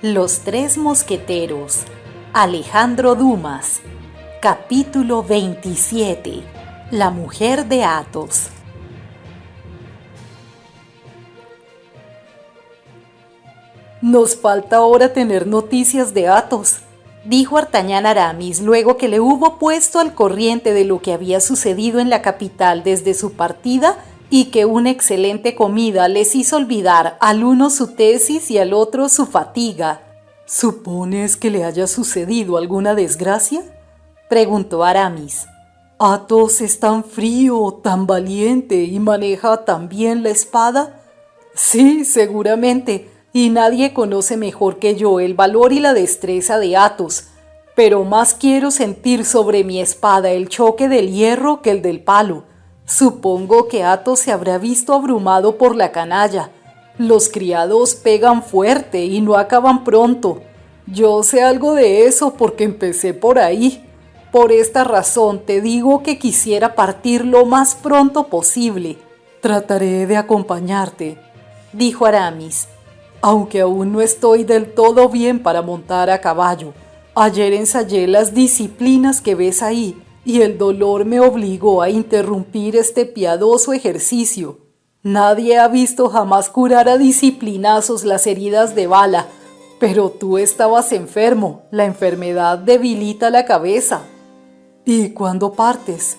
Los tres mosqueteros. Alejandro Dumas. Capítulo 27. La mujer de Athos. Nos falta ahora tener noticias de Athos, dijo Artagnan a Aramis luego que le hubo puesto al corriente de lo que había sucedido en la capital desde su partida y que una excelente comida les hizo olvidar al uno su tesis y al otro su fatiga. ¿Supones que le haya sucedido alguna desgracia?, preguntó Aramis. ¿Athos es tan frío, tan valiente y maneja tan bien la espada? Sí, seguramente, y nadie conoce mejor que yo el valor y la destreza de Athos, pero más quiero sentir sobre mi espada el choque del hierro que el del palo. Supongo que Athos se habrá visto abrumado por la canalla. Los criados pegan fuerte y no acaban pronto. Yo sé algo de eso porque empecé por ahí. Por esta razón te digo que quisiera partir lo más pronto posible. Trataré de acompañarte, dijo Aramis, aunque aún no estoy del todo bien para montar a caballo. Ayer ensayé las disciplinas que ves ahí y el dolor me obligó a interrumpir este piadoso ejercicio. Nadie ha visto jamás curar a disciplinazos las heridas de bala, pero tú estabas enfermo, la enfermedad debilita la cabeza. ¿Y cuándo partes?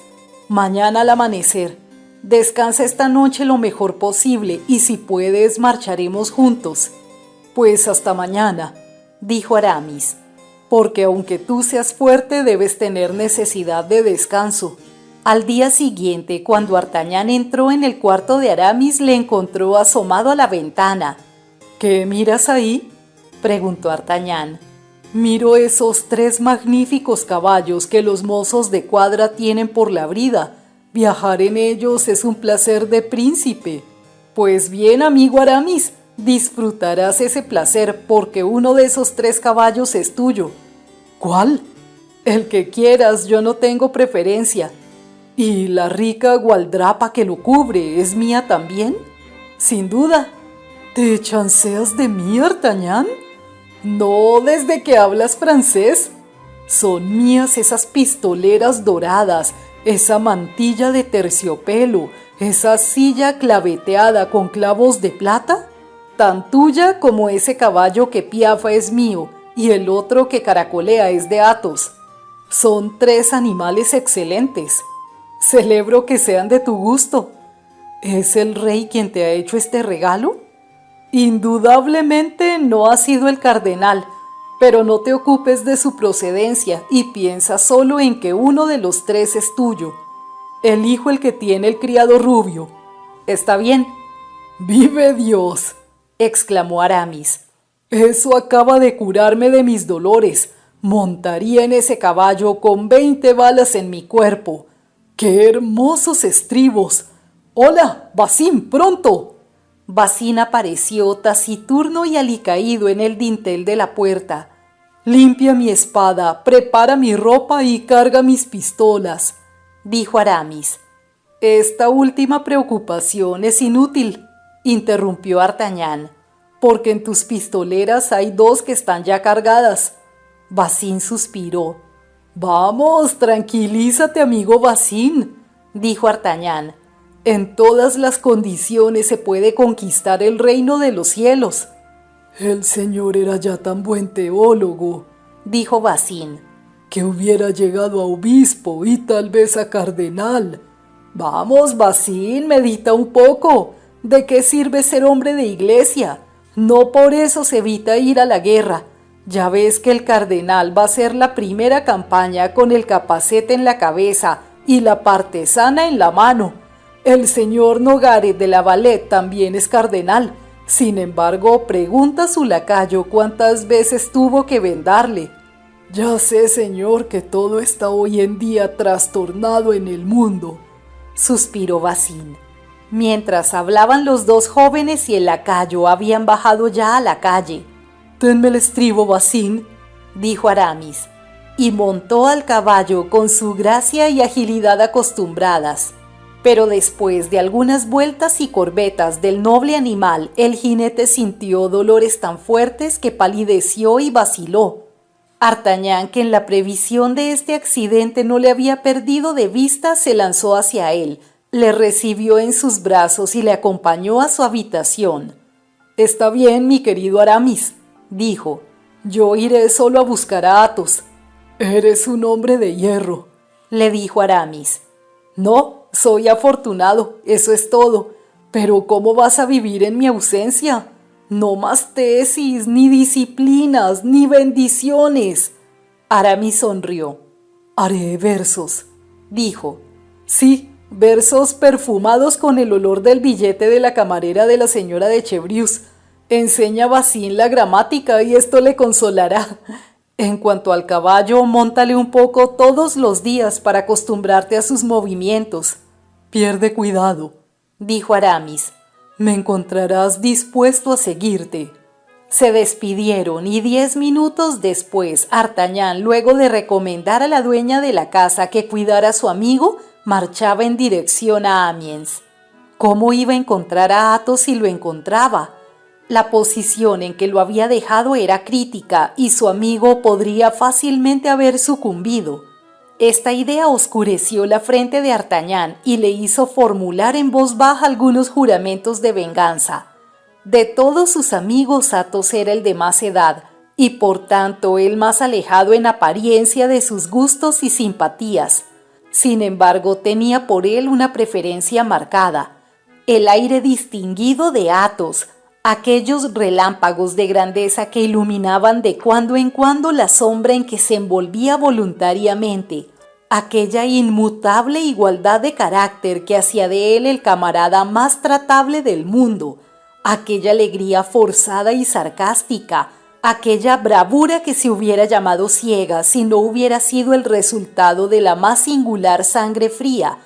Mañana al amanecer. Descansa esta noche lo mejor posible y si puedes marcharemos juntos. Pues hasta mañana, dijo Aramis, porque aunque tú seas fuerte debes tener necesidad de descanso. Al día siguiente, cuando Artagnan entró en el cuarto de Aramis, le encontró asomado a la ventana. ¿Qué miras ahí?, preguntó Artagnan. Miro esos 3 magníficos caballos que los mozos de cuadra tienen por la brida. Viajar en ellos es un placer de príncipe. Pues bien, amigo Aramis, disfrutarás ese placer porque uno de esos 3 caballos es tuyo. ¿Cuál? El que quieras, yo no tengo preferencia. ¿Y la rica gualdrapa que lo cubre es mía también? Sin duda. ¿Te chanceas de mí, Artagnan? No, desde que hablas francés. Son mías esas pistoleras doradas, esa mantilla de terciopelo, esa silla claveteada con clavos de plata. Tan tuya como ese caballo que piafa es mío y el otro que caracolea es de Athos. Son 3 animales excelentes. Celebro que sean de tu gusto. ¿Es el rey quien te ha hecho este regalo? Indudablemente no ha sido el cardenal, pero no te ocupes de su procedencia y piensa solo en que uno de los 3 es tuyo. Elijo el que tiene el criado rubio. Está bien. ¡Vive Dios!, exclamó Aramis. Eso acaba de curarme de mis dolores. Montaría en ese caballo con 20 balas en mi cuerpo. ¡Qué hermosos estribos! ¡Hola, Bazin, pronto! Bazin apareció taciturno y alicaído en el dintel de la puerta. «Limpia mi espada, prepara mi ropa y carga mis pistolas», dijo Aramis. «Esta última preocupación es inútil», interrumpió Artagnan, «porque en tus pistoleras hay 2 que están ya cargadas». Bazin suspiró. «Vamos, tranquilízate, amigo Bazin», dijo Artagnan. «En todas las condiciones se puede conquistar el reino de los cielos». «El señor era ya tan buen teólogo», dijo Bazin, «que hubiera llegado a obispo y tal vez a cardenal». «Vamos, Bazin, medita un poco. ¿De qué sirve ser hombre de iglesia? No por eso se evita ir a la guerra. Ya ves que el cardenal va a hacer la primera campaña con el capacete en la cabeza y la partesana en la mano. El señor Nogaret de la Valette también es cardenal. Sin embargo, pregunta a su lacayo cuántas veces tuvo que vendarle». «Ya sé, señor, que todo está hoy en día trastornado en el mundo», suspiró Bazin. Mientras hablaban los 2 jóvenes y el lacayo habían bajado ya a la calle. «Tenme el estribo, Bazin», dijo Aramis, y montó al caballo con su gracia y agilidad acostumbradas. Pero después de algunas vueltas y corvetas del noble animal, el jinete sintió dolores tan fuertes que palideció y vaciló. Artagnan, que en la previsión de este accidente no le había perdido de vista, se lanzó hacia él, le recibió en sus brazos y le acompañó a su habitación. «Está bien, mi querido Aramis», dijo, «yo iré solo a buscar a Athos». «Eres un hombre de hierro», le dijo Aramis. «No, soy afortunado, eso es todo. Pero ¿cómo vas a vivir en mi ausencia? No más tesis, ni disciplinas, ni bendiciones». Aramis sonrió. «Haré versos», dijo. «Sí, versos perfumados con el olor del billete de la camarera de la señora de Chevreuse. Enseña a Bazin la gramática y esto le consolará. En cuanto al caballo, móntale un poco todos los días para acostumbrarte a sus movimientos». «Pierde cuidado», dijo Aramis. «Me encontrarás dispuesto a seguirte». Se despidieron y 10 minutos después, Artagnan, luego de recomendar a la dueña de la casa que cuidara a su amigo, marchaba en dirección a Amiens. ¿Cómo iba a encontrar a Athos si lo encontraba? La posición en que lo había dejado era crítica y su amigo podría fácilmente haber sucumbido. Esta idea oscureció la frente de Artagnan y le hizo formular en voz baja algunos juramentos de venganza. De todos sus amigos, Athos era el de más edad y por tanto el más alejado en apariencia de sus gustos y simpatías. Sin embargo, tenía por él una preferencia marcada. El aire distinguido de Athos, aquellos relámpagos de grandeza que iluminaban de cuando en cuando la sombra en que se envolvía voluntariamente, aquella inmutable igualdad de carácter que hacía de él el camarada más tratable del mundo, aquella alegría forzada y sarcástica, aquella bravura que se hubiera llamado ciega si no hubiera sido el resultado de la más singular sangre fría.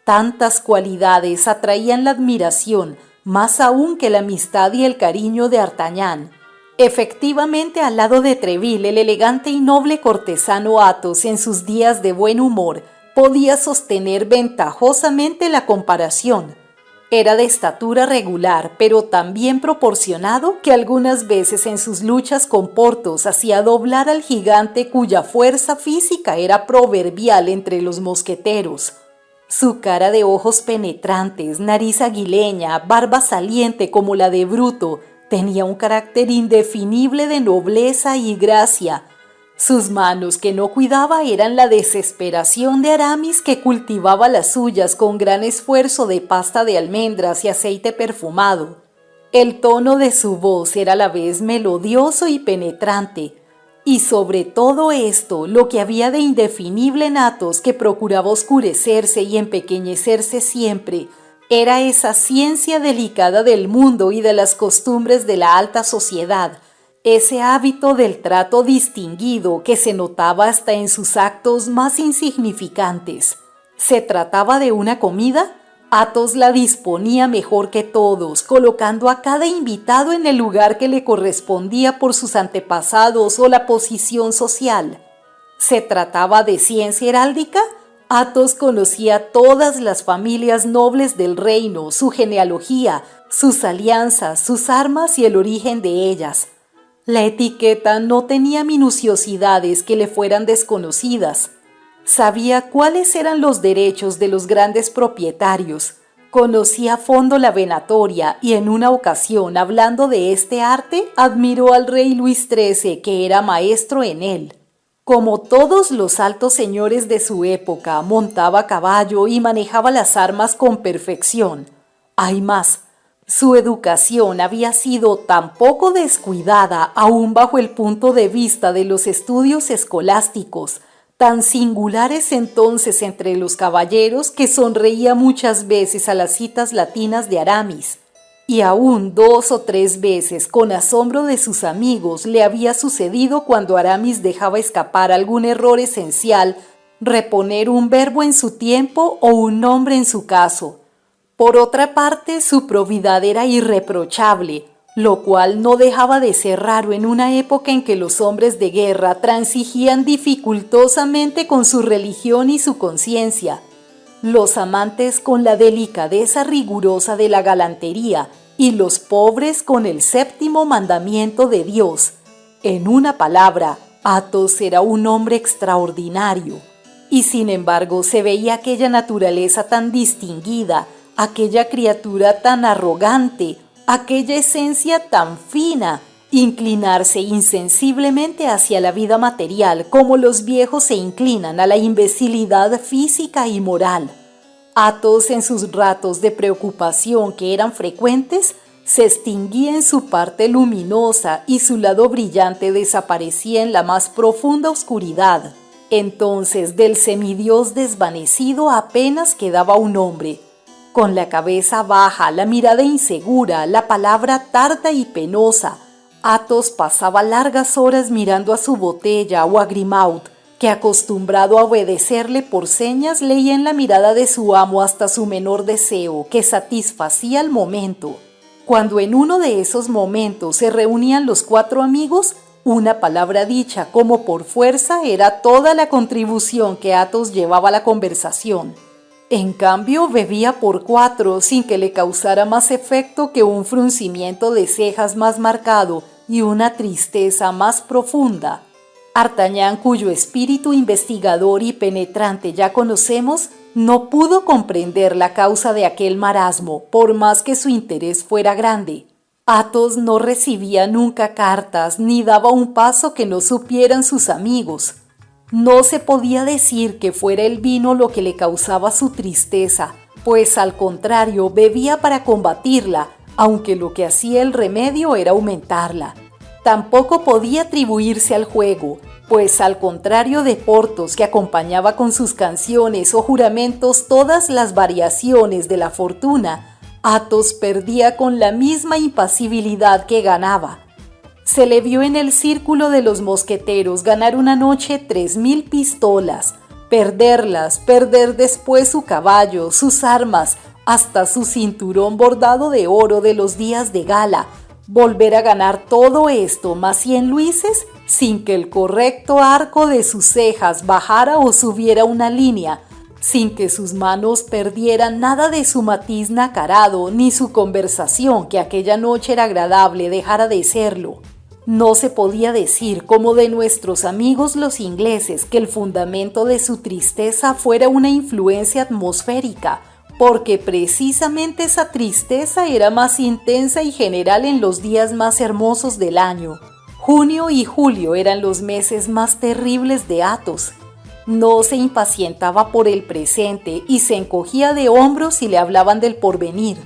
Tantas cualidades atraían la admiración, más aún que la amistad y el cariño de Artagnan. Efectivamente, al lado de Tréville, el elegante y noble cortesano Athos, en sus días de buen humor, podía sostener ventajosamente la comparación. Era de estatura regular, pero tan bien proporcionado que algunas veces en sus luchas con Porthos hacía doblar al gigante cuya fuerza física era proverbial entre los mosqueteros. Su cara de ojos penetrantes, nariz aguileña, barba saliente como la de Bruto, tenía un carácter indefinible de nobleza y gracia. Sus manos que no cuidaba eran la desesperación de Aramis, que cultivaba las suyas con gran esfuerzo de pasta de almendras y aceite perfumado. El tono de su voz era a la vez melodioso y penetrante. Y sobre todo esto, lo que había de indefinible en Athos, que procuraba oscurecerse y empequeñecerse siempre, era esa ciencia delicada del mundo y de las costumbres de la alta sociedad, ese hábito del trato distinguido que se notaba hasta en sus actos más insignificantes. ¿Se trataba de una comida? Athos la disponía mejor que todos, colocando a cada invitado en el lugar que le correspondía por sus antepasados o la posición social. ¿Se trataba de ciencia heráldica? Athos conocía todas las familias nobles del reino, su genealogía, sus alianzas, sus armas y el origen de ellas. La etiqueta no tenía minuciosidades que le fueran desconocidas. Sabía cuáles eran los derechos de los grandes propietarios. Conocía a fondo la venatoria y en una ocasión, hablando de este arte, admiró al rey Luis XIII, que era maestro en él. Como todos los altos señores de su época, montaba a caballo y manejaba las armas con perfección. Hay más. Su educación había sido tan poco descuidada, aún bajo el punto de vista de los estudios escolásticos, tan singulares entonces entre los caballeros, que sonreía muchas veces a las citas latinas de Aramis, y aún 2 o 3 veces, con asombro de sus amigos, le había sucedido cuando Aramis dejaba escapar algún error esencial, reponer un verbo en su tiempo o un nombre en su caso. Por otra parte, su probidad era irreprochable, lo cual no dejaba de ser raro en una época en que los hombres de guerra transigían dificultosamente con su religión y su conciencia. los amantes con la delicadeza rigurosa de la galantería y los pobres con el séptimo mandamiento de Dios. En una palabra, Athos era un hombre extraordinario. Y sin embargo se veía aquella naturaleza tan distinguida, aquella criatura tan arrogante, aquella esencia tan fina, inclinarse insensiblemente hacia la vida material como los viejos se inclinan a la imbecilidad física y moral. Athos, en sus ratos de preocupación que eran frecuentes, se extinguía en su parte luminosa y su lado brillante desaparecía en la más profunda oscuridad. Entonces del semidios desvanecido apenas quedaba un hombre, con la cabeza baja, la mirada insegura, la palabra tarda y penosa. Athos pasaba largas horas mirando a su botella o a Grimaud, que acostumbrado a obedecerle por señas leía en la mirada de su amo hasta su menor deseo, que satisfacía al momento. Cuando en uno de esos momentos se reunían los 4 amigos, una palabra dicha como por fuerza era toda la contribución que Athos llevaba a la conversación. En cambio, bebía por 4 sin que le causara más efecto que un fruncimiento de cejas más marcado y una tristeza más profunda. Artagnan, cuyo espíritu investigador y penetrante ya conocemos, no pudo comprender la causa de aquel marasmo, por más que su interés fuera grande. Athos no recibía nunca cartas ni daba un paso que no supieran sus amigos. No se podía decir que fuera el vino lo que le causaba su tristeza, pues al contrario bebía para combatirla, aunque lo que hacía el remedio era aumentarla. Tampoco podía atribuirse al juego, pues al contrario de Porthos, que acompañaba con sus canciones o juramentos todas las variaciones de la fortuna, Athos perdía con la misma impasibilidad que ganaba. Se le vio en el círculo de los mosqueteros ganar una noche 3,000 pistolas, perderlas, perder después su caballo, sus armas, hasta su cinturón bordado de oro de los días de gala, volver a ganar todo esto más 100 luises sin que el correcto arco de sus cejas bajara o subiera una línea, sin que sus manos perdieran nada de su matiz nacarado, ni su conversación, que aquella noche era agradable, dejara de serlo. No se podía decir, como de nuestros amigos los ingleses, que el fundamento de su tristeza fuera una influencia atmosférica, porque precisamente esa tristeza era más intensa y general en los días más hermosos del año. Junio y julio eran los meses más terribles de Athos. No se impacientaba por el presente y se encogía de hombros si le hablaban del porvenir.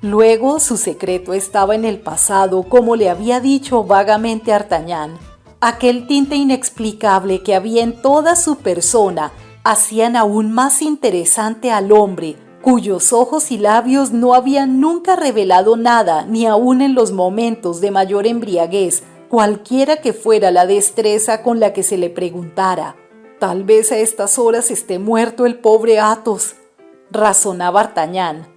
Luego su secreto estaba en el pasado, como le había dicho vagamente Artagnan. Aquel tinte inexplicable que había en toda su persona hacían aún más interesante al hombre, cuyos ojos y labios no habían nunca revelado nada, ni aun en los momentos de mayor embriaguez, cualquiera que fuera la destreza con la que se le preguntara. Tal vez a estas horas esté muerto el pobre Athos, razonaba Artagnan,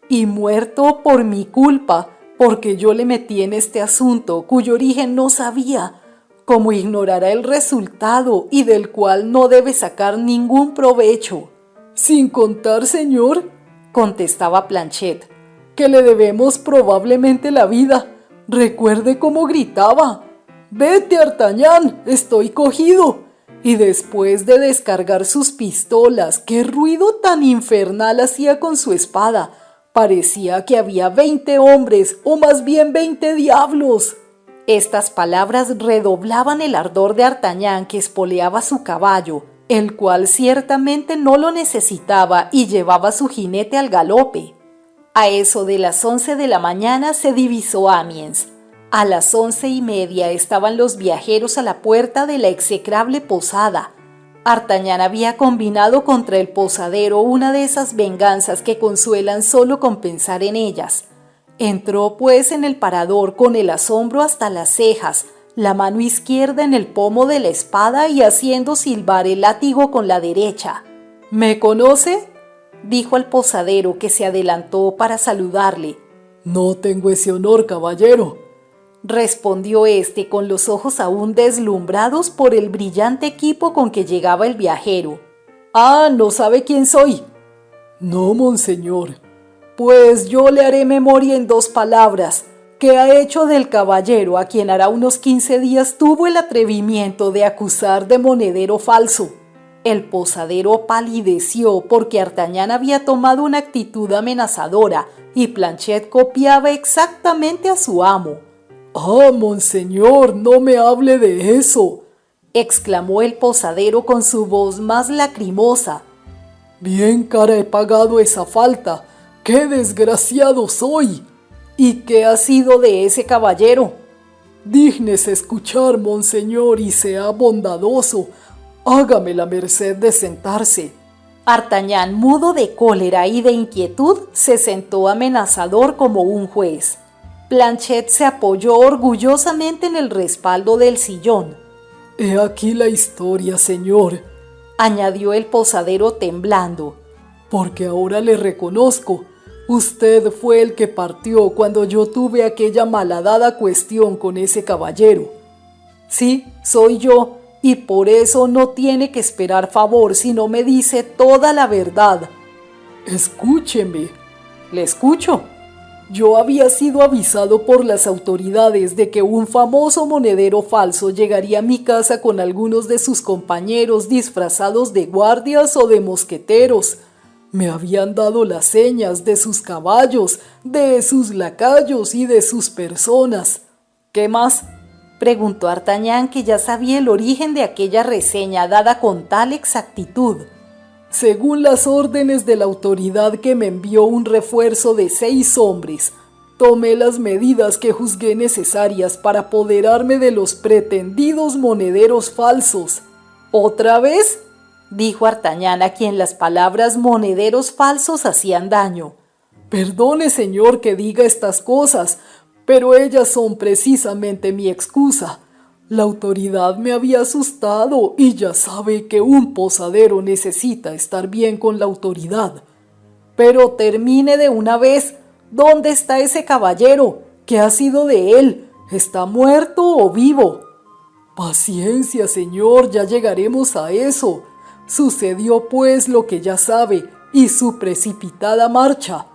y muerto por mi culpa, porque yo le metí en este asunto cuyo origen no sabía, como ignorará el resultado y del cual no debe sacar ningún provecho. Sin contar, señor, contestaba Planchet, que le debemos probablemente la vida. Recuerde cómo gritaba: «¡Vete, Artagnan! ¡Estoy cogido!» Y después de descargar sus pistolas, qué ruido tan infernal hacía con su espada. Parecía que había 20 hombres, o más bien 20 diablos. Estas palabras redoblaban el ardor de Artagnan, que espoleaba su caballo, el cual ciertamente no lo necesitaba y llevaba su jinete al galope. A eso de las 11 de la mañana se divisó Amiens. A las 11:30 estaban los viajeros a la puerta de la execrable posada. Artagnan había combinado contra el posadero una de esas venganzas que consuelan solo con pensar en ellas. Entró pues en el parador con el asombro hasta las cejas, la mano izquierda en el pomo de la espada y haciendo silbar el látigo con la derecha. «¿Me conoce?», dijo al posadero, que se adelantó para saludarle. «No tengo ese honor, caballero», respondió éste con los ojos aún deslumbrados por el brillante equipo con que llegaba el viajero. «Ah, ¿no sabe quién soy?». No, monseñor. Pues yo le haré memoria en 2 palabras. ¿Qué ha hecho del caballero a quien hará unos 15 días tuvo el atrevimiento de acusar de monedero falso? El posadero palideció porque Artagnan había tomado una actitud amenazadora y Planchet copiaba exactamente a su amo. ¡Ah, monseñor, no me hable de eso!, exclamó el posadero con su voz más lacrimosa. Bien cara he pagado esa falta. ¡Qué desgraciado soy! ¿Y qué ha sido de ese caballero? Dígnese escuchar, monseñor, y sea bondadoso. Hágame la merced de sentarse. Artagnan, mudo de cólera y de inquietud, se sentó amenazador como un juez. Planchet se apoyó orgullosamente en el respaldo del sillón. He aquí la historia, señor, añadió el posadero temblando. Porque ahora le reconozco. Usted fue el que partió cuando yo tuve aquella malhadada cuestión con ese caballero. Sí, soy yo, y por eso no tiene que esperar favor si no me dice toda la verdad. Escúcheme. Le escucho. Yo había sido avisado por las autoridades de que un famoso monedero falso llegaría a mi casa con algunos de sus compañeros disfrazados de guardias o de mosqueteros. Me habían dado las señas de sus caballos, de sus lacayos y de sus personas. ¿Qué más?, preguntó Artagnan, que ya sabía el origen de aquella reseña dada con tal exactitud. Según las órdenes de la autoridad que me envió un refuerzo de 6 hombres, tomé las medidas que juzgué necesarias para apoderarme de los pretendidos monederos falsos. ¿Otra vez?, dijo Artagnan, a quien las palabras monederos falsos hacían daño. Perdone, señor, que diga estas cosas, pero ellas son precisamente mi excusa. La autoridad me había asustado y ya sabe que un posadero necesita estar bien con la autoridad. Pero termine de una vez. ¿Dónde está ese caballero? ¿Qué ha sido de él? ¿Está muerto o vivo? Paciencia, señor, ya llegaremos a eso. Sucedió pues lo que ya sabe y su precipitada marcha,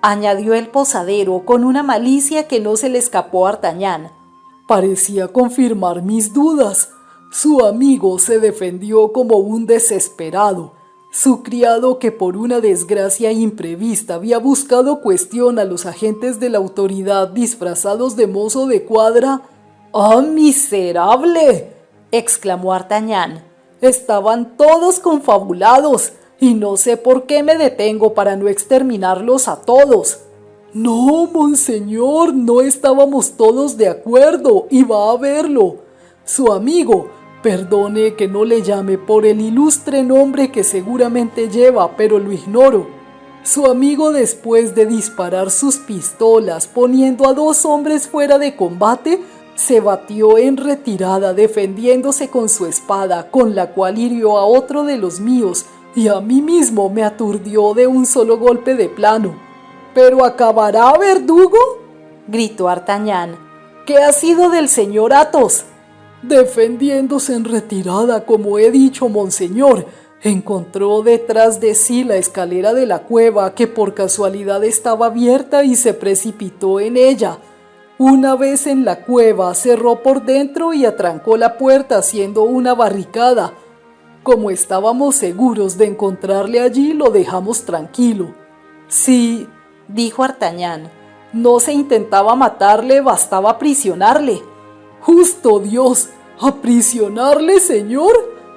añadió el posadero con una malicia que no se le escapó a Artagnan. Parecía confirmar mis dudas. Su amigo se defendió como un desesperado. Su criado, que por una desgracia imprevista había buscado cuestión a los agentes de la autoridad disfrazados de mozo de cuadra. ¡Ah, miserable!, exclamó Artagnan. Estaban todos confabulados, y no sé por qué me detengo para no exterminarlos a todos. No, monseñor, no estábamos todos de acuerdo, y va a verlo. Su amigo, perdone que no le llame por el ilustre nombre que seguramente lleva, pero lo ignoro. Su amigo, después de disparar sus pistolas poniendo a 2 hombres fuera de combate, se batió en retirada defendiéndose con su espada, con la cual hirió a otro de los míos, y a mí mismo me aturdió de un solo golpe de plano. ¿Pero acabará, verdugo?, gritó Artagnan. ¿Qué ha sido del señor Athos? Defendiéndose en retirada, como he dicho, monseñor, encontró detrás de sí la escalera de la cueva, que por casualidad estaba abierta, y se precipitó en ella. Una vez en la cueva, cerró por dentro y atrancó la puerta haciendo una barricada. Como estábamos seguros de encontrarle allí, lo dejamos tranquilo. Sí, dijo Artagnan, no se intentaba matarle, bastaba aprisionarle. ¡Justo Dios! ¿Aprisionarle, señor?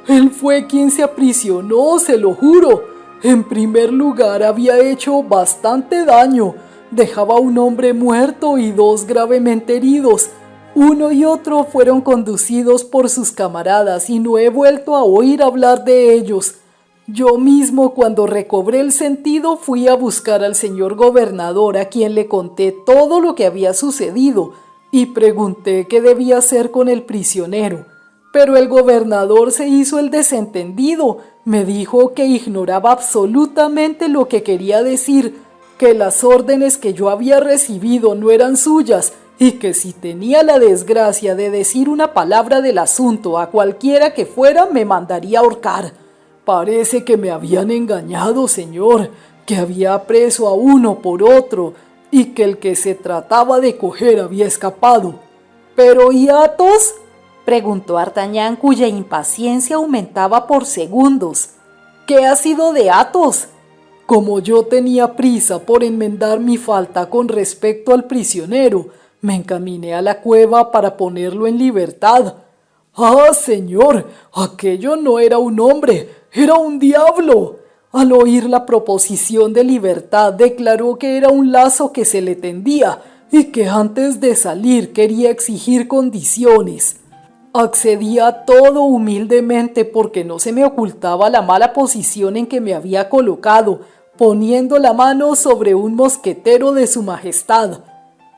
Él fue quien se aprisionó, se lo juro. En primer lugar, había hecho bastante daño. Dejaba a un hombre muerto y 2 gravemente heridos. Uno y otro fueron conducidos por sus camaradas y no he vuelto a oír hablar de ellos. Yo mismo, cuando recobré el sentido, fui a buscar al señor gobernador, a quien le conté todo lo que había sucedido, y pregunté qué debía hacer con el prisionero. Pero el gobernador se hizo el desentendido. Me dijo que ignoraba absolutamente lo que quería decir, que las órdenes que yo había recibido no eran suyas, y que si tenía la desgracia de decir una palabra del asunto a cualquiera que fuera, me mandaría ahorcar. Parece que me habían engañado, señor. que había preso a uno por otro y que el que se trataba de coger había escapado. —¿Pero y Athos? —preguntó D'Artagnan, cuya impaciencia aumentaba por segundos. —¿Qué ha sido de Athos? Como yo tenía prisa por enmendar mi falta con respecto al prisionero, me encaminé a la cueva para ponerlo en libertad. ¡Ah, señor! Aquello no era un hombre, era un diablo. Al oír la proposición de libertad, declaró que era un lazo que se le tendía y que antes de salir quería exigir condiciones. Accedí a todo humildemente porque no se me ocultaba la mala posición en que me había colocado, poniendo la mano sobre un mosquetero de su majestad.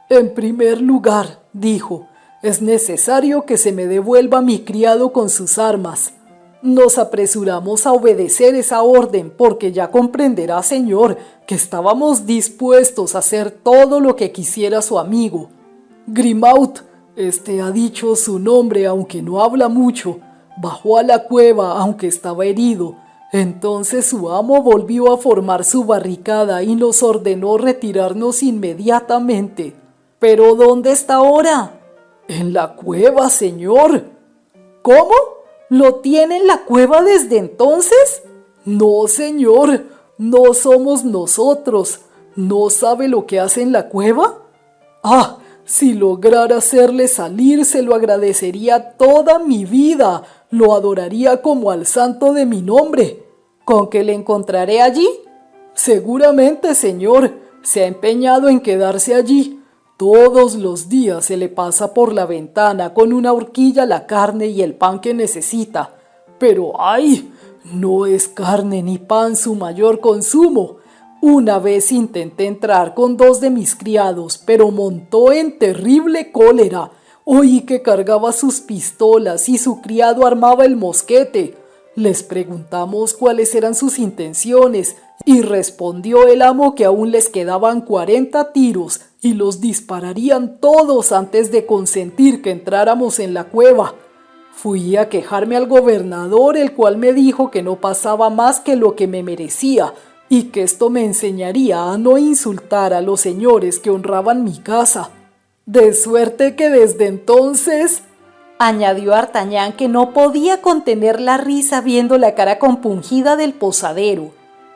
En primer lugar, dijo, es necesario que se me devuelva mi criado con sus armas. Nos apresuramos a obedecer esa orden porque ya comprenderá, señor, que estábamos dispuestos a hacer todo lo que quisiera su amigo. Grimaud, ha dicho su nombre aunque no habla mucho, bajó a la cueva aunque estaba herido. Entonces su amo volvió a formar su barricada y nos ordenó retirarnos inmediatamente. —¿Pero dónde está ahora? —En la cueva, señor. —¿Cómo? ¿Lo tiene en la cueva desde entonces? —No, señor, no somos nosotros. ¿No sabe lo que hace en la cueva? ¡Ah! Si lograra hacerle salir, se lo agradecería toda mi vida. Lo adoraría como al santo de mi nombre. ¿Con que le encontraré allí? Seguramente, señor. Se ha empeñado en quedarse allí. Todos los días se le pasa por la ventana con una horquilla la carne y el pan que necesita. Pero ¡ay! No es carne ni pan su mayor consumo. Una vez intenté entrar con 2 de mis criados, pero montó en terrible cólera. Oí que cargaba sus pistolas y su criado armaba el mosquete. Les preguntamos cuáles eran sus intenciones y respondió el amo que aún les quedaban 40 tiros y los dispararían todos antes de consentir que entráramos en la cueva. Fui a quejarme al gobernador, el cual me dijo que no pasaba más que lo que me merecía y que esto me enseñaría a no insultar a los señores que honraban mi casa. De suerte que desde entonces, añadió D'Artagnan, que no podía contener la risa viendo la cara compungida del posadero.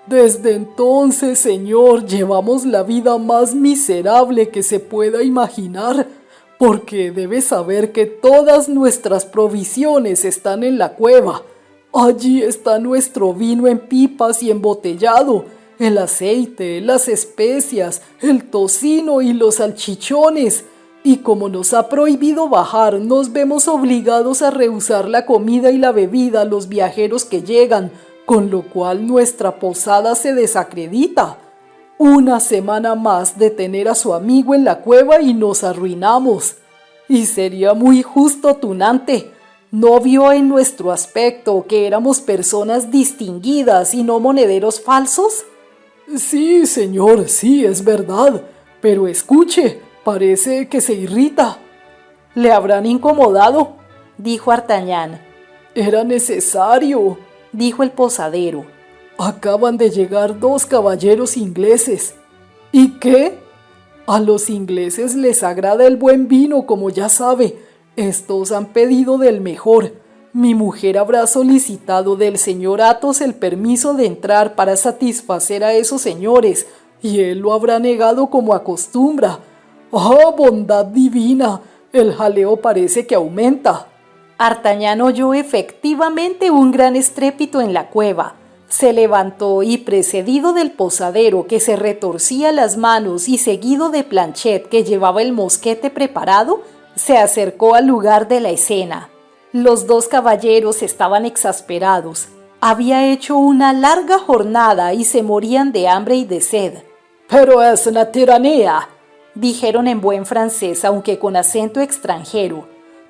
Desde entonces, señor, llevamos la vida más miserable que se pueda imaginar, porque debe saber que todas nuestras provisiones están en la cueva. Allí está nuestro vino en pipas y embotellado, el aceite, las especias, el tocino y los salchichones. Y como nos ha prohibido bajar, nos vemos obligados a rehusar la comida y la bebida a los viajeros que llegan, con lo cual nuestra posada se desacredita. Una semana más de tener a su amigo en la cueva y nos arruinamos. Y sería muy justo, tunante. ¿No vio en nuestro aspecto que éramos personas distinguidas y no monederos falsos? Sí, señor, sí, es verdad. Pero escuche, parece que se irrita. —¿Le habrán incomodado? —dijo D'Artagnan. —Era necesario —dijo el posadero—. Acaban de llegar 2 caballeros ingleses. ¿Y qué? A los ingleses les agrada el buen vino, como ya sabe. Estos han pedido del mejor. Mi mujer habrá solicitado del señor Athos el permiso de entrar para satisfacer a esos señores, y él lo habrá negado como acostumbra. ¡Ah, bondad divina! El jaleo parece que aumenta. D'Artagnan oyó efectivamente un gran estrépito en la cueva. Se levantó y, precedido del posadero, que se retorcía las manos, y seguido de Planchet, que llevaba el mosquete preparado, se acercó al lugar de la escena. Los 2 caballeros estaban exasperados. Había hecho una larga jornada y se morían de hambre y de sed. «Pero es una tiranía», dijeron en buen francés, aunque con acento extranjero.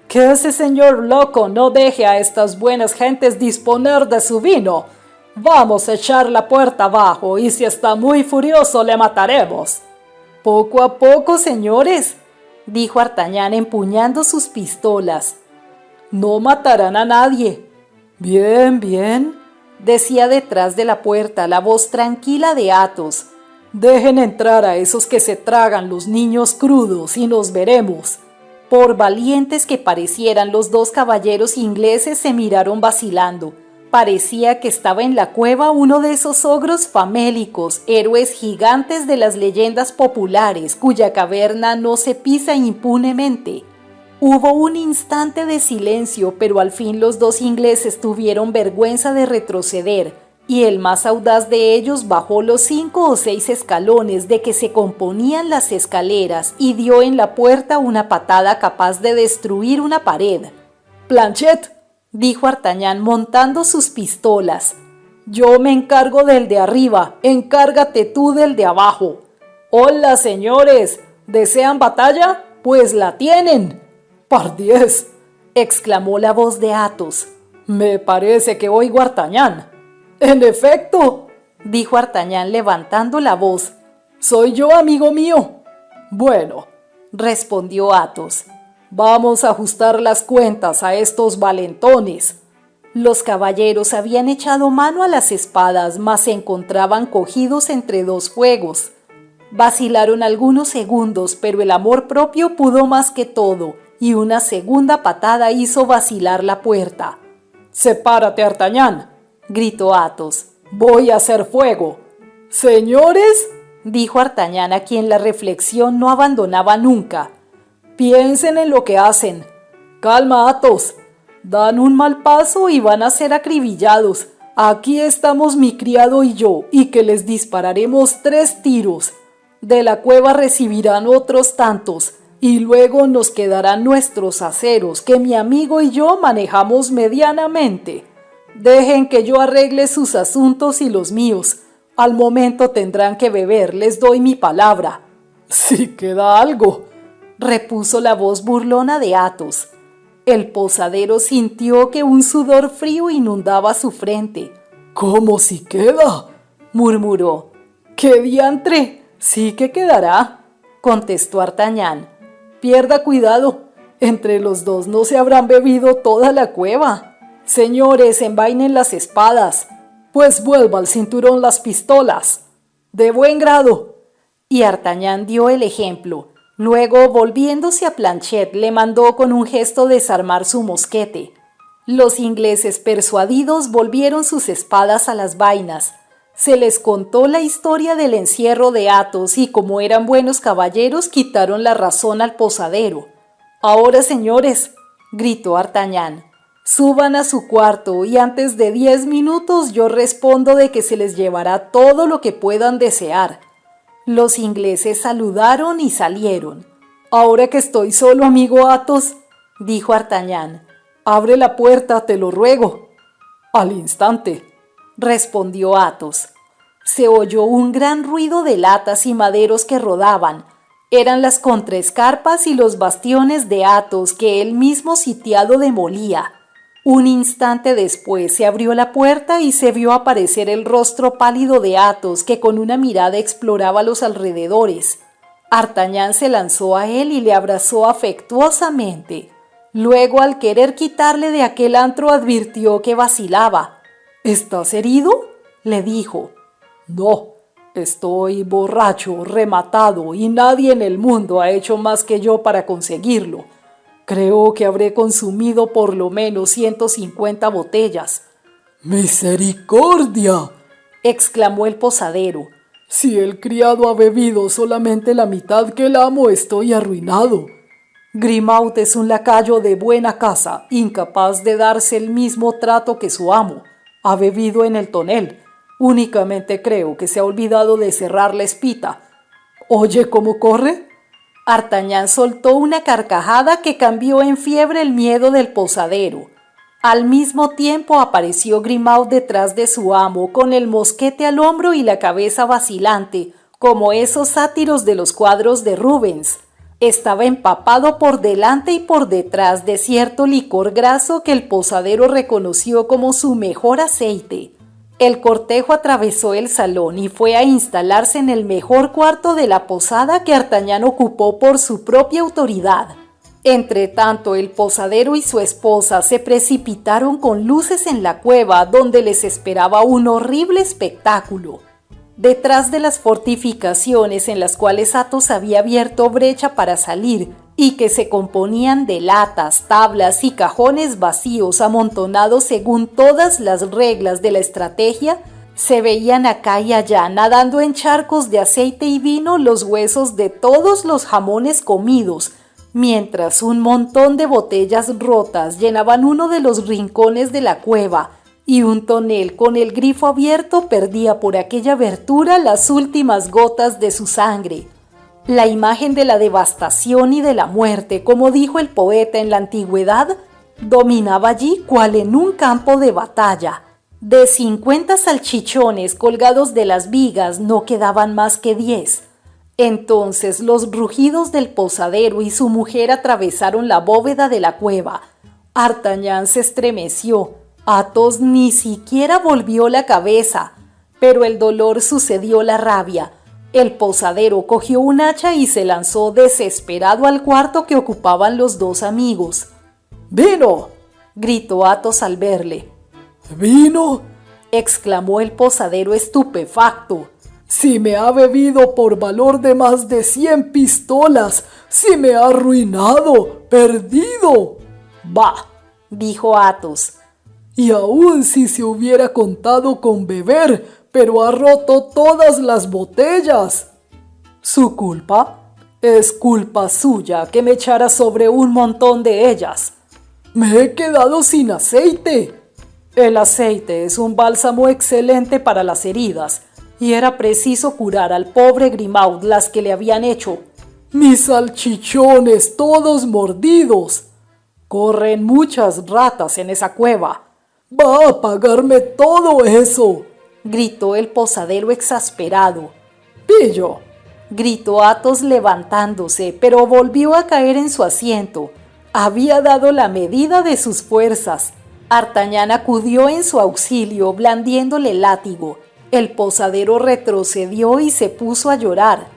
«Que ese señor loco no deje a estas buenas gentes disponer de su vino. Vamos a echar la puerta abajo y si está muy furioso le mataremos». «Poco a poco, señores», dijo D'Artagnan empuñando sus pistolas. «No matarán a nadie». «Bien, bien. decía detrás de la puerta la voz tranquila de Athos. Dejen entrar a esos que se tragan los niños crudos y nos veremos. Por valientes que parecieran, los dos caballeros ingleses se miraron vacilando. Parecía que estaba en la cueva uno de esos ogros famélicos, héroes gigantes de las leyendas populares, cuya caverna no se pisa impunemente. Hubo un instante de silencio, pero al fin los dos ingleses tuvieron vergüenza de retroceder, y el más audaz de ellos bajó los 5 o 6 escalones de que se componían las escaleras y dio en la puerta una patada capaz de destruir una pared. «Planchet», dijo Artagnan montando sus pistolas, «yo me encargo del de arriba, encárgate tú del de abajo». «Hola, señores, ¿desean batalla? Pues la tienen». «Pardiez», exclamó la voz de Athos. «Me parece que oigo a Artagnan». «En efecto», dijo Artagnan levantando la voz. «Soy yo, amigo mío». «Bueno», respondió Athos, «vamos a ajustar las cuentas a estos valentones». Los caballeros habían echado mano a las espadas, mas se encontraban cogidos entre dos fuegos. Vacilaron algunos segundos, pero el amor propio pudo más que todo, y una segunda patada hizo vacilar la puerta. «Sepárate, Artagnan», gritó Athos. «Voy a hacer fuego». «Señores», dijo Artagnan, a quien la reflexión no abandonaba nunca, «piensen en lo que hacen». «Calma, Athos. Dan un mal paso y van a ser acribillados. Aquí estamos mi criado y yo, y que les dispararemos 3 tiros. De la cueva recibirán otros tantos, y luego nos quedarán nuestros aceros, que mi amigo y yo manejamos medianamente. Dejen que yo arregle sus asuntos y los míos. Al momento tendrán que beber, les doy mi palabra». «Si queda algo», repuso la voz burlona de Athos. El posadero sintió que un sudor frío inundaba su frente. «¿Cómo si queda?», murmuró. «¿Qué diantre? Sí que quedará», contestó Artagnan. «Pierda cuidado, entre los dos no se habrán bebido toda la cueva. Señores, envainen las espadas, pues vuelva al cinturón las pistolas. De buen grado». Y Artagnan dio el ejemplo. Luego, volviéndose a Planchet, le mandó con un gesto desarmar su mosquete. Los ingleses, persuadidos, volvieron sus espadas a las vainas. Se les contó la historia del encierro de Athos y, como eran buenos caballeros, quitaron la razón al posadero. «Ahora, señores», gritó Artagnan, «suban a su cuarto y antes de 10 minutos yo respondo de que se les llevará todo lo que puedan desear». Los ingleses saludaron y salieron. «Ahora que estoy solo, amigo Athos», dijo Artagnan, «abre la puerta, te lo ruego». «Al instante», respondió Athos. Se oyó un gran ruido de latas y maderos que rodaban. Eran las contraescarpas y los bastiones de Athos que él mismo sitiado demolía. Un instante después se abrió la puerta y se vio aparecer el rostro pálido de Athos, que con una mirada exploraba los alrededores. Artagnan se lanzó a él y le abrazó afectuosamente. Luego, al querer quitarle de aquel antro, advirtió que vacilaba. «¿Estás herido?», le dijo. «No, estoy borracho, rematado, y nadie en el mundo ha hecho más que yo para conseguirlo. Creo que habré consumido por lo menos 150 botellas». «¡Misericordia!», exclamó el posadero. «Si el criado ha bebido solamente la mitad que el amo, estoy arruinado. Grimaud es un lacayo de buena casa, incapaz de darse el mismo trato que su amo. Ha bebido en el tonel. Únicamente creo que se ha olvidado de cerrar la espita. ¿Oye cómo corre?». Artagnan soltó una carcajada que cambió en fiebre el miedo del posadero. Al mismo tiempo apareció Grimaud detrás de su amo, con el mosquete al hombro y la cabeza vacilante, como esos sátiros de los cuadros de Rubens. Estaba empapado por delante y por detrás de cierto licor graso que el posadero reconoció como su mejor aceite. El cortejo atravesó el salón y fue a instalarse en el mejor cuarto de la posada que Artagnan ocupó por su propia autoridad. Entretanto, el posadero y su esposa se precipitaron con luces en la cueva donde les esperaba un horrible espectáculo. Detrás de las fortificaciones en las cuales Athos había abierto brecha para salir y que se componían de latas, tablas y cajones vacíos amontonados según todas las reglas de la estrategia, se veían acá y allá nadando en charcos de aceite y vino los huesos de todos los jamones comidos, mientras un montón de botellas rotas llenaban uno de los rincones de la cueva y un tonel con el grifo abierto perdía por aquella abertura las últimas gotas de su sangre. La imagen de la devastación y de la muerte, como dijo el poeta en la antigüedad, dominaba allí cual en un campo de batalla. De 50 salchichones colgados de las vigas no quedaban más que 10. Entonces los rugidos del posadero y su mujer atravesaron la bóveda de la cueva. Artagnan se estremeció. Athos ni siquiera volvió la cabeza, pero el dolor sucedió la rabia. El posadero cogió un hacha y se lanzó desesperado al cuarto que ocupaban los dos amigos. ¡Vino!, gritó Athos al verle. ¿Vino?, exclamó el posadero estupefacto. Si me ha bebido por valor de más de 100 pistolas, si me ha arruinado, perdido. Bah, dijo Athos. Y aun si se hubiera contado con beber, pero ha roto todas las botellas. ¿Su culpa? Es culpa suya que me echara sobre un montón de ellas. Me he quedado sin aceite. El aceite es un bálsamo excelente para las heridas, y era preciso curar al pobre Grimaud las que le habían hecho. Mis salchichones todos mordidos. Corren muchas ratas en esa cueva. Va a pagarme todo eso, gritó el posadero exasperado. Pillo, gritó Athos levantándose, pero volvió a caer en su asiento. Había dado la medida de sus fuerzas. Artagnan acudió en su auxilio, blandiéndole el látigo. El posadero retrocedió y se puso a llorar.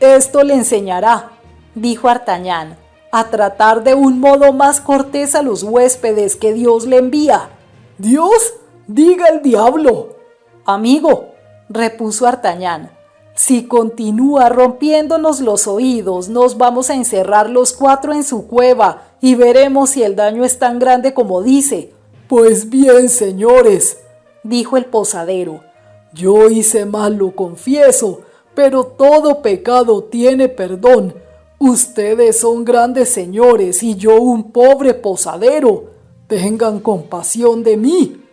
«Esto le enseñará», dijo Artagnan, «a tratar de un modo más cortés a los huéspedes que Dios le envía». «¿Dios? Diga el diablo». «Amigo», repuso Artagnan, «si continúa rompiéndonos los oídos, nos vamos a encerrar los 4 en su cueva y veremos si el daño es tan grande como dice». «Pues bien, señores», dijo el posadero, «yo hice mal, lo confieso, pero todo pecado tiene perdón. Ustedes son grandes señores y yo un pobre posadero. Tengan compasión de mí».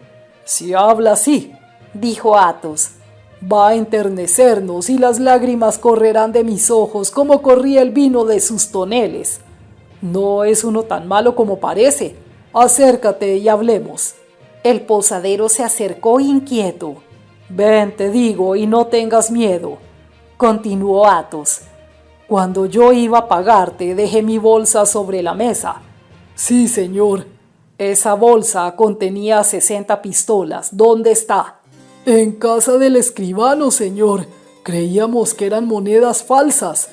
«Si habla así», dijo Athos, «va a enternecernos y las lágrimas correrán de mis ojos como corría el vino de sus toneles. No es uno tan malo como parece. Acércate y hablemos». El posadero se acercó inquieto. «Ven, te digo, y no tengas miedo», continuó Athos. «Cuando yo iba a pagarte, dejé mi bolsa sobre la mesa». «Sí, señor». «Esa bolsa contenía 60 pistolas. ¿Dónde está?» «En casa del escribano, señor. Creíamos que eran monedas falsas».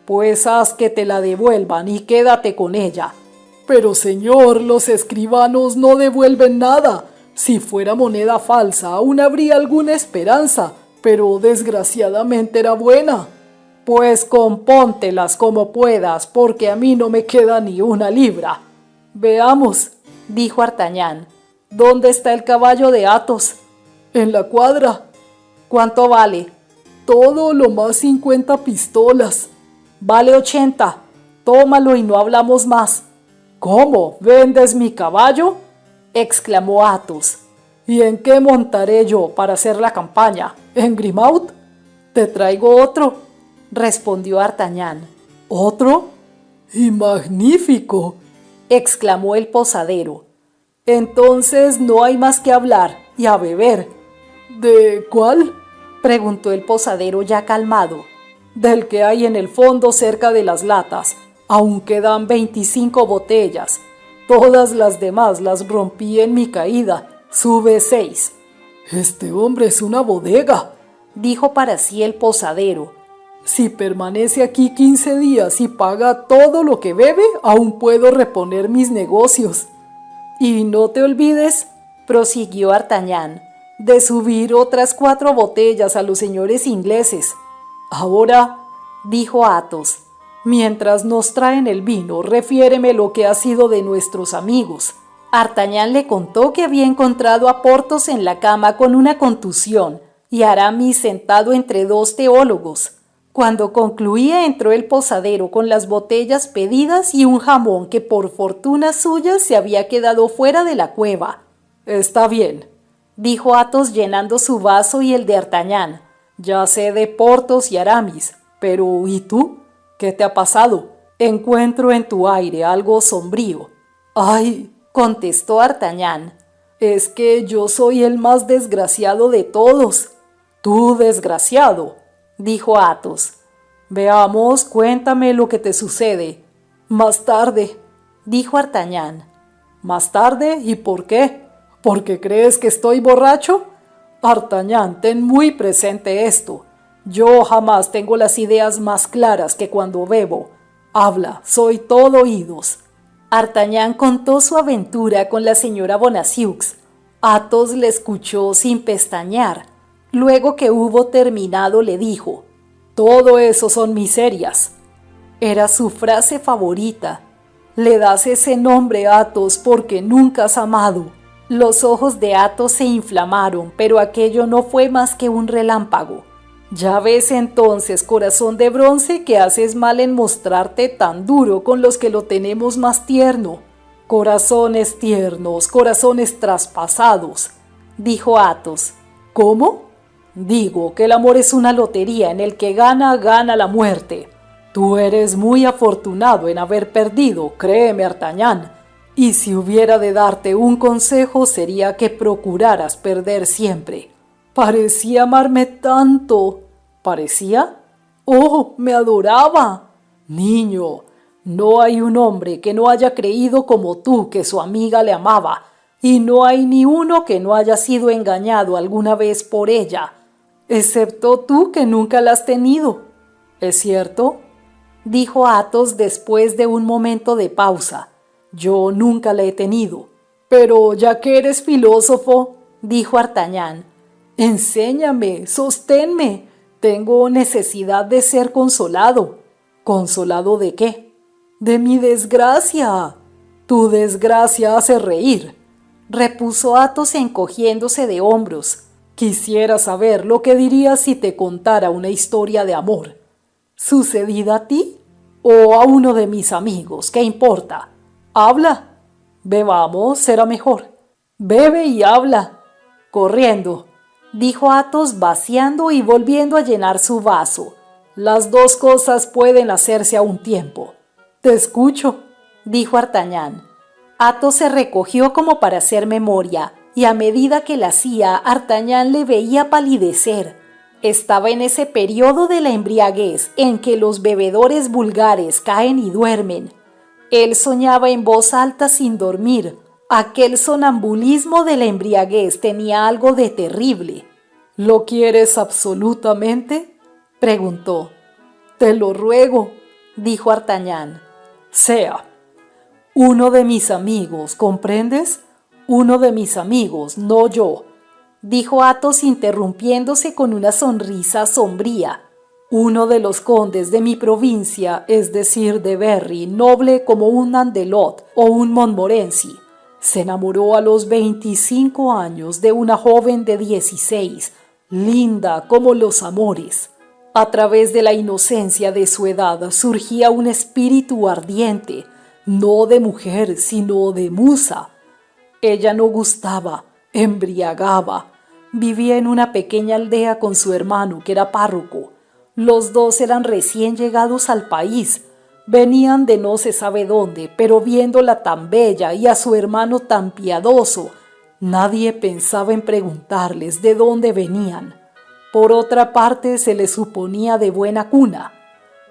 «Pues haz que te la devuelvan y quédate con ella». «Pero, señor, los escribanos no devuelven nada. Si fuera moneda falsa, aún habría alguna esperanza, pero desgraciadamente era buena». «Pues compóntelas como puedas, porque a mí no me queda ni una libra». «Veamos», dijo Artagnan. «¿Dónde está el caballo de Athos?» «En la cuadra». «¿Cuánto vale?» «Todo lo más 50 pistolas». «Vale 80. Tómalo y no hablamos más». «¿Cómo? ¿Vendes mi caballo?», exclamó Athos. «¿Y en qué montaré yo para hacer la campaña? ¿En Grimaud?». «Te traigo otro», respondió Artagnan. «¿Otro? ¡Y magnífico!», exclamó el posadero. «Entonces no hay más que hablar y a beber». «¿De cuál?», preguntó el posadero ya calmado. «Del que hay en el fondo cerca de las latas. Aún quedan 25 botellas. Todas las demás las rompí en mi caída. Sube 6. «Este hombre es una bodega», dijo para sí el posadero. Si permanece aquí 15 días y paga todo lo que bebe, aún puedo reponer mis negocios. Y no te olvides, prosiguió D'Artagnan, de subir otras 4 botellas a los señores ingleses. Ahora, dijo Athos, mientras nos traen el vino, refiéreme lo que ha sido de nuestros amigos. D'Artagnan le contó que había encontrado a Porthos en la cama con una contusión y a Aramis sentado entre 2 teólogos. Cuando concluía entró el posadero con las botellas pedidas y un jamón que por fortuna suya se había quedado fuera de la cueva. Está bien, dijo Athos llenando su vaso y el de D'Artagnan. Ya sé de Porthos y Aramis, pero ¿y tú? ¿Qué te ha pasado? Encuentro en tu aire algo sombrío. ¡Ay!, contestó D'Artagnan. Es que yo soy el más desgraciado de todos. ¿Tú desgraciado?, dijo Athos. Veamos, cuéntame lo que te sucede. Más tarde, dijo D'Artagnan. ¿Más tarde? ¿Y por qué? ¿Porque crees que estoy borracho? D'Artagnan, ten muy presente esto. Yo jamás tengo las ideas más claras que cuando bebo. Habla, soy todo oídos. D'Artagnan contó su aventura con la señora Bonacieux. Athos le escuchó sin pestañear. Luego que hubo terminado le dijo: «Todo eso son miserias». Era su frase favorita. «Le das ese nombre, Athos, porque nunca has amado». Los ojos de Athos se inflamaron, pero aquello no fue más que un relámpago. «Ya ves entonces, corazón de bronce, que haces mal en mostrarte tan duro con los que lo tenemos más tierno. Corazones tiernos, corazones traspasados», dijo Athos. «¿Cómo?» «Digo que el amor es una lotería en el que gana la muerte. Tú eres muy afortunado en haber perdido, créeme, D'Artagnan. Y si hubiera de darte un consejo sería que procuraras perder siempre». «Parecía amarme tanto». «¿Parecía? ¡Oh, me adoraba!» «Niño, no hay un hombre que no haya creído como tú que su amiga le amaba, y no hay ni uno que no haya sido engañado alguna vez por ella, excepto tú que nunca la has tenido. ¿Es cierto?», dijo Athos después de un momento de pausa. «Yo nunca la he tenido». «Pero ya que eres filósofo», dijo D'Artagnan, «enséñame, sosténme. Tengo necesidad de ser consolado». «¿Consolado de qué?». «De mi desgracia». «Tu desgracia hace reír», repuso Athos encogiéndose de hombros. «Quisiera saber lo que dirías si te contara una historia de amor». «¿Sucedida a ti? ¿O a uno de mis amigos? ¿Qué importa? Habla». «Bebamos, será mejor». «Bebe y habla». «Corriendo», dijo Athos vaciando y volviendo a llenar su vaso. «Las dos cosas pueden hacerse a un tiempo». «Te escucho», dijo D'Artagnan. Athos se recogió como para hacer memoria, y a medida que la hacía, D'Artagnan le veía palidecer. Estaba en ese periodo de la embriaguez en que los bebedores vulgares caen y duermen. Él soñaba en voz alta sin dormir. Aquel sonambulismo de la embriaguez tenía algo de terrible. «¿Lo quieres absolutamente?», preguntó. «Te lo ruego», dijo D'Artagnan. «Sea. Uno de mis amigos, ¿comprendes? Uno de mis amigos, no yo», dijo Athos interrumpiéndose con una sonrisa sombría. «Uno de los condes de mi provincia, es decir, de Berry, noble como un Andelot o un Montmorency, se enamoró a los 25 años de una joven de 16, linda como los amores. A través de la inocencia de su edad surgía un espíritu ardiente, no de mujer, sino de musa. Ella no gustaba, embriagaba. Vivía en una pequeña aldea con su hermano, que era párroco. Los dos eran recién llegados al país. Venían de no se sabe dónde, pero viéndola tan bella y a su hermano tan piadoso, nadie pensaba en preguntarles de dónde venían. Por otra parte, se les suponía de buena cuna.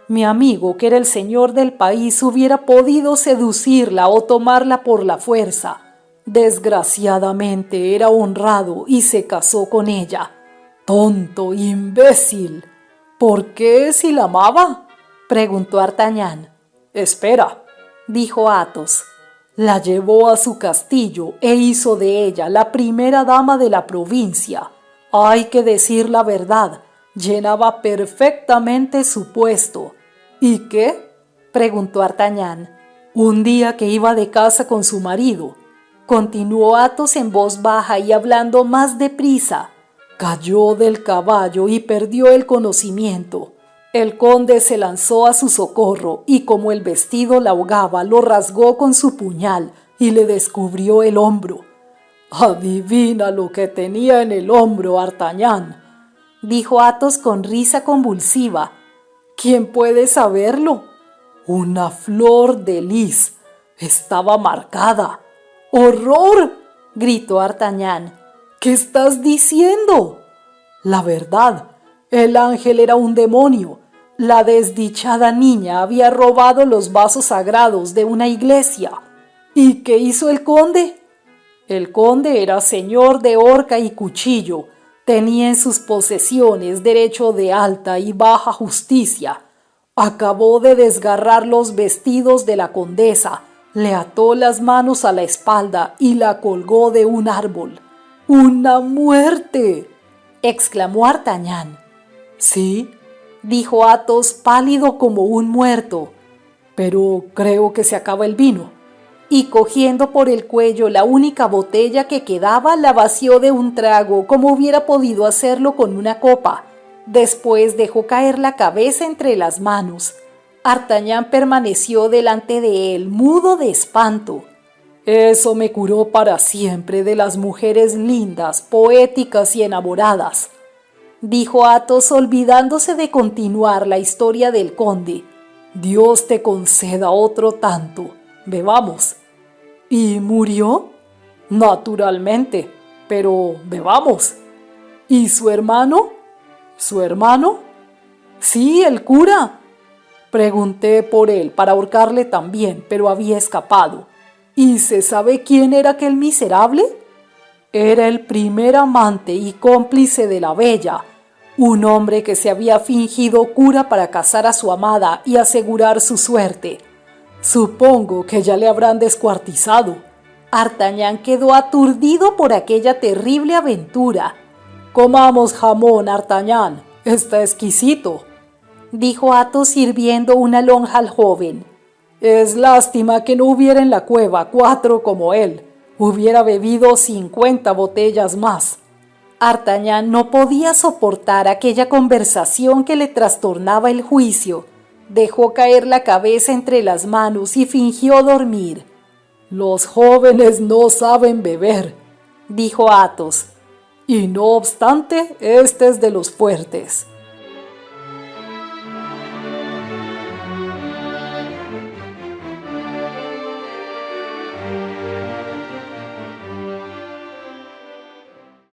Mi amigo, que era el señor del país, hubiera podido seducirla o tomarla por la fuerza. Desgraciadamente era honrado y se casó con ella. ¡Tonto, imbécil! ¿Por qué si la amaba?, preguntó Artagnan. Espera, dijo Athos. La llevó a su castillo e hizo de ella la primera dama de la provincia. Hay que decir la verdad, llenaba perfectamente su puesto. ¿Y qué?, preguntó Artagnan. Un día que iba de caza con su marido, continuó Athos en voz baja y hablando más deprisa, cayó del caballo y perdió el conocimiento. El conde se lanzó a su socorro y como el vestido la ahogaba, lo rasgó con su puñal y le descubrió el hombro. «Adivina lo que tenía en el hombro, Artagnan», dijo Athos con risa convulsiva. «¿Quién puede saberlo?» «Una flor de lis. Estaba marcada». «¡Horror!», gritó Artagnan. «¿Qué estás diciendo?» «La verdad. El ángel era un demonio. La desdichada niña había robado los vasos sagrados de una iglesia». «¿Y qué hizo el conde?» El conde era señor de horca y cuchillo. Tenía en sus posesiones derecho de alta y baja justicia. Acabó de desgarrar los vestidos de la condesa, le ató las manos a la espalda y la colgó de un árbol. «¡Una muerte!», exclamó Artagnan. «Sí», dijo Athos pálido como un muerto, «pero creo que se acaba el vino». Y cogiendo por el cuello la única botella que quedaba, la vació de un trago como hubiera podido hacerlo con una copa. Después dejó caer la cabeza entre las manos. Artagnan permaneció delante de él, mudo de espanto. «Eso me curó para siempre de las mujeres lindas, poéticas y enamoradas», dijo Athos olvidándose de continuar la historia del conde. «Dios te conceda otro tanto. Bebamos». «¿Y murió?» «Naturalmente, pero bebamos». «¿Y su hermano?» «¿Su hermano?» «Sí, el cura». «Pregunté por él para ahorcarle también, pero había escapado». «¿Y se sabe quién era aquel miserable?» «Era el primer amante y cómplice de la bella, un hombre que se había fingido cura para casar a su amada y asegurar su suerte. Supongo que ya le habrán descuartizado». Artagnan quedó aturdido por aquella terrible aventura. «Comamos jamón, Artagnan, está exquisito», dijo Athos sirviendo una lonja al joven. «Es lástima que no hubiera en la cueva 4 como él. Hubiera bebido 50 botellas más». Artagnan no podía soportar aquella conversación que le trastornaba el juicio. Dejó caer la cabeza entre las manos y fingió dormir. «Los jóvenes no saben beber», dijo Athos. «Y no obstante, este es de los fuertes».